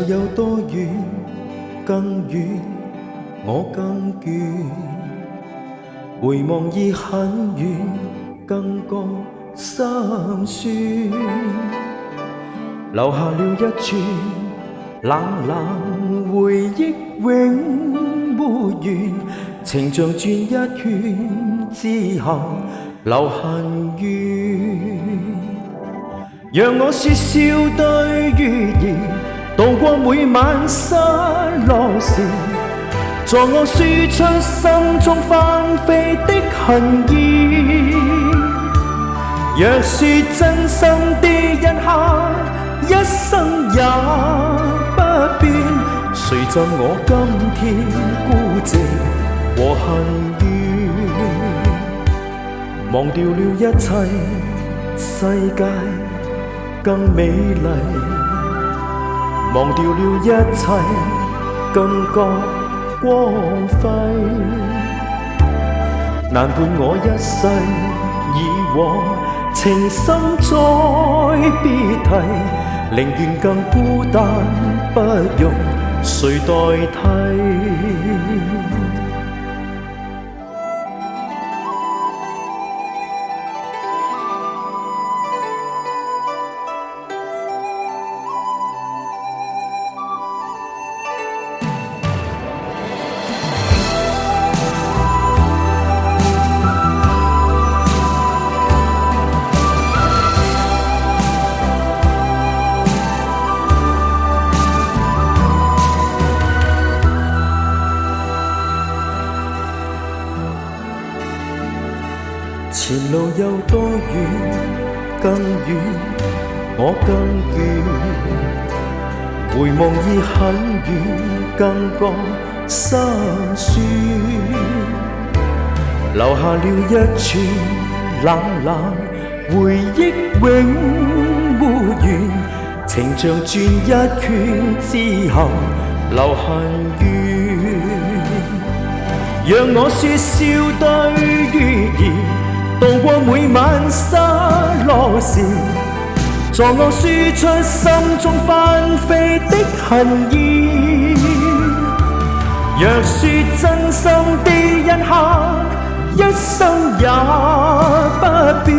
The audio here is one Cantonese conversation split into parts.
有多遠，更遠，我更倦。回望已很遠，更覺心酸。留下了一串冷冷回憶，永沒完。情像轉一圈之後，留恨怨。讓我說笑對月兒，渡過每晚失落時，助我輸出心中翻飛的恨意。若說真心的一刻，一生也不變，誰贈我今天孤寂和恨怨？忘掉了一切，世界更美麗，忘掉了一切，更覺光輝。難伴我一世，以往情深再別提，寧願更孤單，不用誰代替。前路有多遠，更遠，我更倦。回望已很遠，更覺心酸。留下了一串冷冷回憶，永沒完。情像轉一圈之後，留恨怨。讓我說笑對月兒，渡過每晚失落時，助我輸出心中翻飛的恨意。若說真心的一刻，一生也不變，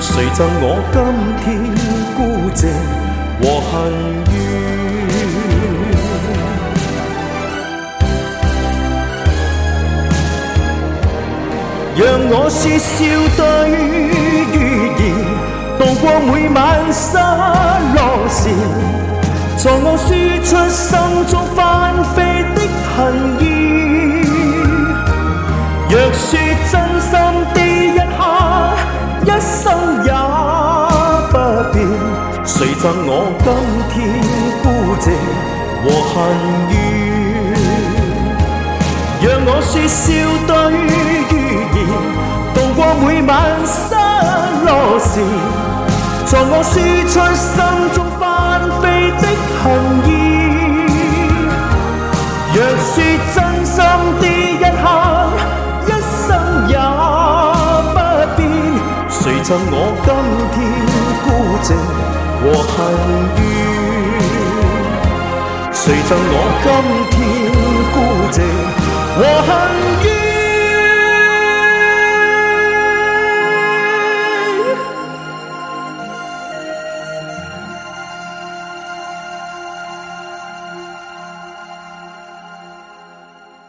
誰贈我今天孤寂和恨怨？讓我說笑對月兒，渡過每晚失落時，助我輸出心中翻飛的恨意。若說真心的一刻，一生也不變，誰贈我今天孤寂和恨怨？讓我說笑對月兒，渡過每晚失落時，助我輸出心中翻飛的恨意。若說真心的一刻，一生也不變，誰贈我今天孤寂和恨怨？誰贈我今天孤寂和恨怨？